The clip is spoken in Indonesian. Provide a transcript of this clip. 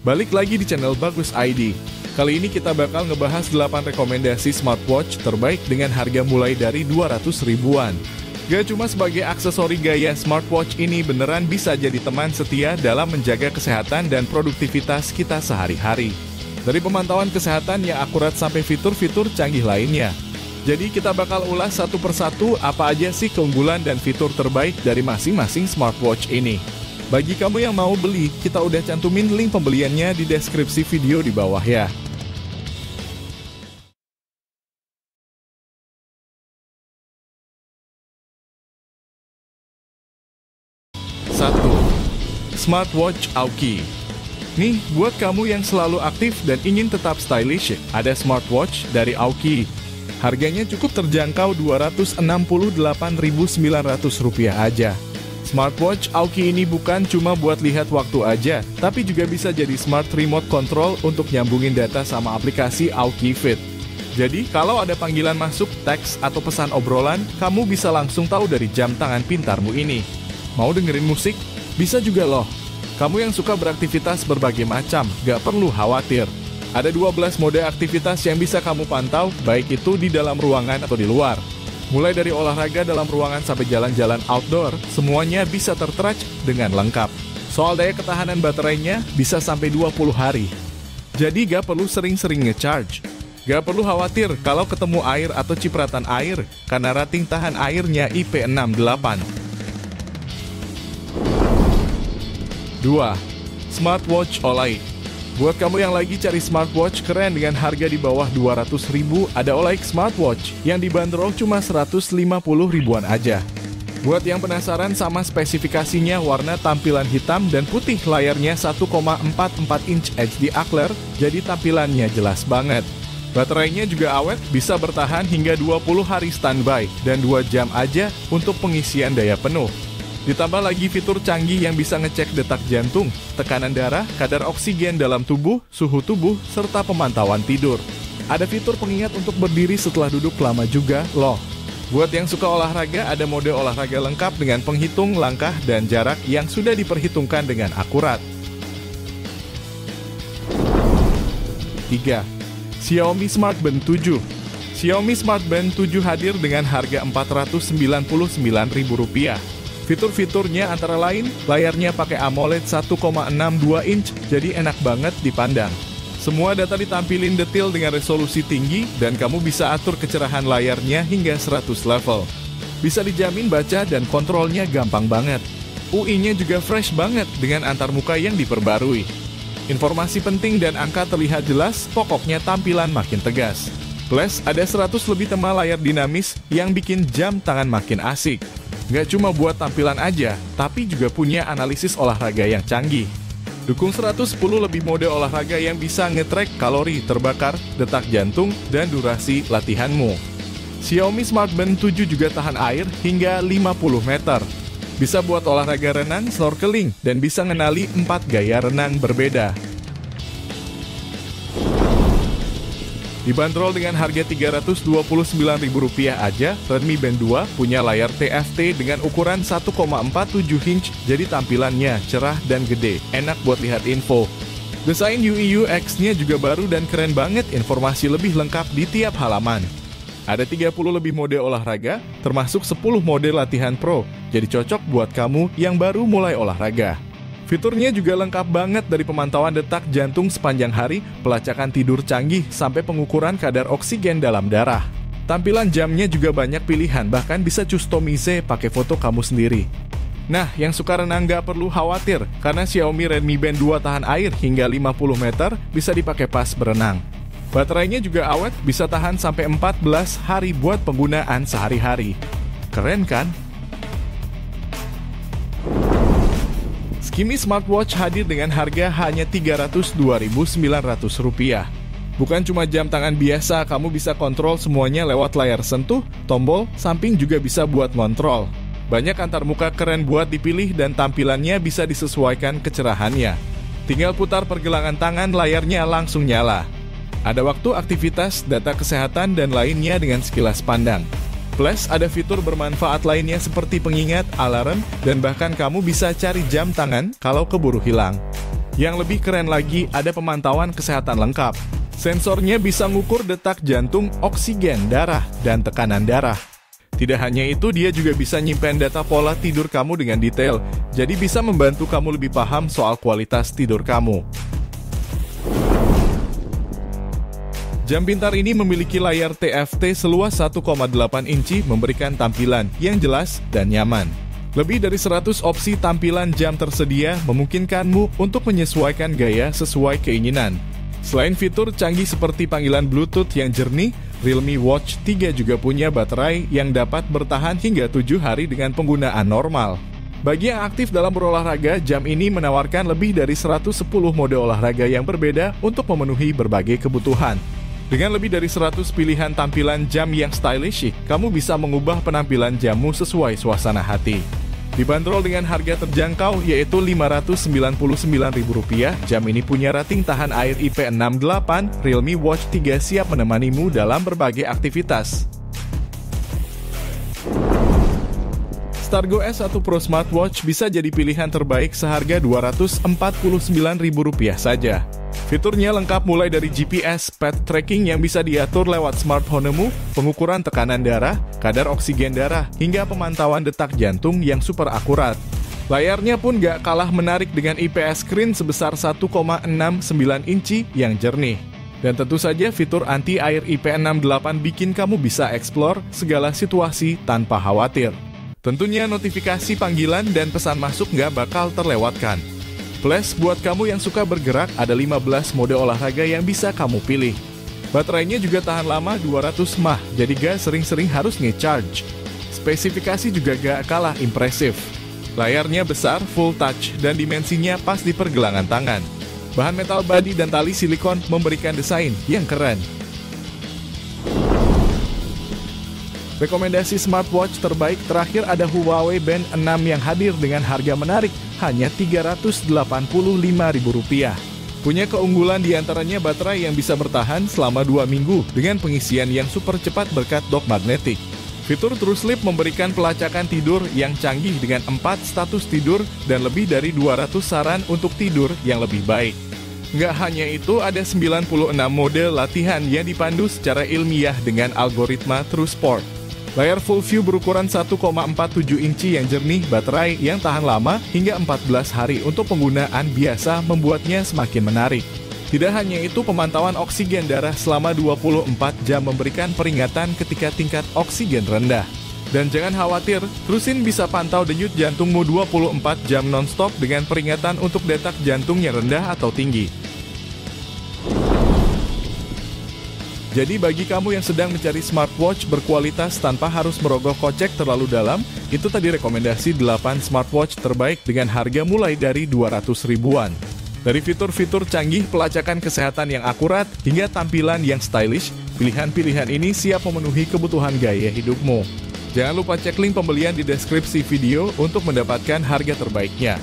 Balik lagi di channel Bagus ID. Kali ini kita bakal ngebahas 8 rekomendasi smartwatch terbaik dengan harga mulai dari 200 ribuan. Gak cuma sebagai aksesori gaya, smartwatch ini beneran bisa jadi teman setia dalam menjaga kesehatan dan produktivitas kita sehari-hari. Dari pemantauan kesehatan yang akurat sampai fitur-fitur canggih lainnya. Jadi kita bakal ulas satu persatu apa aja sih keunggulan dan fitur terbaik dari masing-masing smartwatch ini. Bagi kamu yang mau beli, kita udah cantumin link pembeliannya di deskripsi video di bawah ya. Satu, Smartwatch Aoki. Nih, buat kamu yang selalu aktif dan ingin tetap stylish, ada smartwatch dari Aoki. Harganya cukup terjangkau Rp268.900 aja. Smartwatch Aoki ini bukan cuma buat lihat waktu aja, tapi juga bisa jadi smart remote control untuk nyambungin data sama aplikasi Aoki Fit. Jadi, kalau ada panggilan masuk, teks, atau pesan obrolan, kamu bisa langsung tahu dari jam tangan pintarmu ini. Mau dengerin musik? Bisa juga loh. Kamu yang suka beraktivitas berbagai macam, gak perlu khawatir. Ada 12 mode aktivitas yang bisa kamu pantau, baik itu di dalam ruangan atau di luar. Mulai dari olahraga dalam ruangan sampai jalan-jalan outdoor, semuanya bisa tertrack dengan lengkap. Soal daya ketahanan baterainya, bisa sampai 20 hari. Jadi gak perlu sering-sering nge-charge. Gak perlu khawatir kalau ketemu air atau cipratan air, karena rating tahan airnya IP68. 2. Smartwatch Olay. Buat kamu yang lagi cari smartwatch keren dengan harga di bawah 200 ribu, ada Olay Smartwatch yang dibanderol cuma 150 ribuan aja. Buat yang penasaran sama spesifikasinya, warna tampilan hitam dan putih, layarnya 1,44 inch HD AQLED, jadi tampilannya jelas banget. Baterainya juga awet, bisa bertahan hingga 20 hari standby dan 2 jam aja untuk pengisian daya penuh. Ditambah lagi fitur canggih yang bisa ngecek detak jantung, tekanan darah, kadar oksigen dalam tubuh, suhu tubuh, serta pemantauan tidur. Ada fitur pengingat untuk berdiri setelah duduk lama juga loh. Buat yang suka olahraga, ada mode olahraga lengkap dengan penghitung langkah dan jarak yang sudah diperhitungkan dengan akurat. 3. Xiaomi Smart Band 7. Xiaomi Smart Band 7 hadir dengan harga Rp499.000. Fitur-fiturnya antara lain, layarnya pakai AMOLED 1,62 inch, jadi enak banget dipandang. Semua data ditampilin detail dengan resolusi tinggi, dan kamu bisa atur kecerahan layarnya hingga 100 level. Bisa dijamin baca dan kontrolnya gampang banget. UI-nya juga fresh banget dengan antarmuka yang diperbarui. Informasi penting dan angka terlihat jelas, pokoknya tampilan makin tegas. Plus, ada 100 lebih tema layar dinamis yang bikin jam tangan makin asik. Nggak cuma buat tampilan aja, tapi juga punya analisis olahraga yang canggih. Dukung 110 lebih mode olahraga yang bisa nge-track kalori terbakar, detak jantung, dan durasi latihanmu. Xiaomi Smart Band 7 juga tahan air hingga 50 meter. Bisa buat olahraga renang, snorkeling, dan bisa ngenali 4 gaya renang berbeda. Dibanderol dengan harga Rp329.000 aja, Redmi Band 2 punya layar TFT dengan ukuran 1,47 inch, jadi tampilannya cerah dan gede, enak buat lihat info. Desain UI UX-nya juga baru dan keren banget, informasi lebih lengkap di tiap halaman. Ada 30 lebih mode olahraga, termasuk 10 mode latihan pro, jadi cocok buat kamu yang baru mulai olahraga. Fiturnya juga lengkap banget dari pemantauan detak jantung sepanjang hari, pelacakan tidur canggih, sampai pengukuran kadar oksigen dalam darah. Tampilan jamnya juga banyak pilihan, bahkan bisa customize pakai foto kamu sendiri. Nah, yang suka renang gak perlu khawatir, karena Xiaomi Redmi Band 2 tahan air hingga 50 meter, bisa dipakai pas berenang. Baterainya juga awet, bisa tahan sampai 14 hari buat penggunaan sehari-hari. Keren kan? Kimi Smartwatch hadir dengan harga hanya Rp302.900. Bukan cuma jam tangan biasa, kamu bisa kontrol semuanya lewat layar sentuh, tombol, samping juga bisa buat ngontrol. Banyak antarmuka keren buat dipilih dan tampilannya bisa disesuaikan kecerahannya. Tinggal putar pergelangan tangan, layarnya langsung nyala. Ada waktu, aktivitas, data kesehatan, dan lainnya dengan sekilas pandang. Plus, ada fitur bermanfaat lainnya seperti pengingat, alarm, dan bahkan kamu bisa cari jam tangan kalau keburu hilang. Yang lebih keren lagi, ada pemantauan kesehatan lengkap. Sensornya bisa mengukur detak jantung, oksigen darah, dan tekanan darah. Tidak hanya itu, dia juga bisa nyimpen data pola tidur kamu dengan detail, jadi bisa membantu kamu lebih paham soal kualitas tidur kamu. Jam pintar ini memiliki layar TFT seluas 1,8 inci memberikan tampilan yang jelas dan nyaman. Lebih dari 100 opsi tampilan jam tersedia memungkinkanmu untuk menyesuaikan gaya sesuai keinginan. Selain fitur canggih seperti panggilan Bluetooth yang jernih, Realme Watch 3 juga punya baterai yang dapat bertahan hingga 7 hari dengan penggunaan normal. Bagi yang aktif dalam berolahraga, jam ini menawarkan lebih dari 110 mode olahraga yang berbeda untuk memenuhi berbagai kebutuhan. Dengan lebih dari 100 pilihan tampilan jam yang stylish, kamu bisa mengubah penampilan jammu sesuai suasana hati. Dibanderol dengan harga terjangkau yaitu Rp599.000, jam ini punya rating tahan air IP68, Realme Watch 3 siap menemanimu dalam berbagai aktivitas. Stargo S1 Pro Smartwatch bisa jadi pilihan terbaik seharga Rp249.000 saja. Fiturnya lengkap mulai dari GPS, pet tracking yang bisa diatur lewat smartphone-mu, pengukuran tekanan darah, kadar oksigen darah, hingga pemantauan detak jantung yang super akurat. Layarnya pun gak kalah menarik dengan IPS screen sebesar 1,69 inci yang jernih. Dan tentu saja fitur anti-air IP68 bikin kamu bisa explore segala situasi tanpa khawatir. Tentunya notifikasi panggilan dan pesan masuk gak bakal terlewatkan. Plus, buat kamu yang suka bergerak, ada 15 mode olahraga yang bisa kamu pilih. Baterainya juga tahan lama 200 mAh, jadi gak sering-sering harus nge-charge. Spesifikasi juga gak kalah impresif. Layarnya besar, full touch, dan dimensinya pas di pergelangan tangan. Bahan metal body dan tali silikon memberikan desain yang keren. Rekomendasi smartwatch terbaik terakhir ada Huawei Band 6 yang hadir dengan harga menarik, hanya Rp385.000. Punya keunggulan diantaranya baterai yang bisa bertahan selama 2 minggu dengan pengisian yang super cepat berkat dock magnetik. Fitur True Sleep memberikan pelacakan tidur yang canggih dengan 4 status tidur dan lebih dari 200 saran untuk tidur yang lebih baik. Nggak hanya itu, ada 96 mode latihan yang dipandu secara ilmiah dengan algoritma True Sport. Layar full view berukuran 1,47 inci yang jernih, baterai yang tahan lama hingga 14 hari untuk penggunaan biasa membuatnya semakin menarik. Tidak hanya itu, pemantauan oksigen darah selama 24 jam memberikan peringatan ketika tingkat oksigen rendah. Dan jangan khawatir, Trusin bisa pantau denyut jantungmu 24 jam non-stop dengan peringatan untuk detak jantung yang rendah atau tinggi. Jadi bagi kamu yang sedang mencari smartwatch berkualitas tanpa harus merogoh kocek terlalu dalam, itu tadi rekomendasi 8 smartwatch terbaik dengan harga mulai dari 200 ribuan. Dari fitur-fitur canggih, pelacakan kesehatan yang akurat, hingga tampilan yang stylish, pilihan-pilihan ini siap memenuhi kebutuhan gaya hidupmu. Jangan lupa cek link pembelian di deskripsi video untuk mendapatkan harga terbaiknya.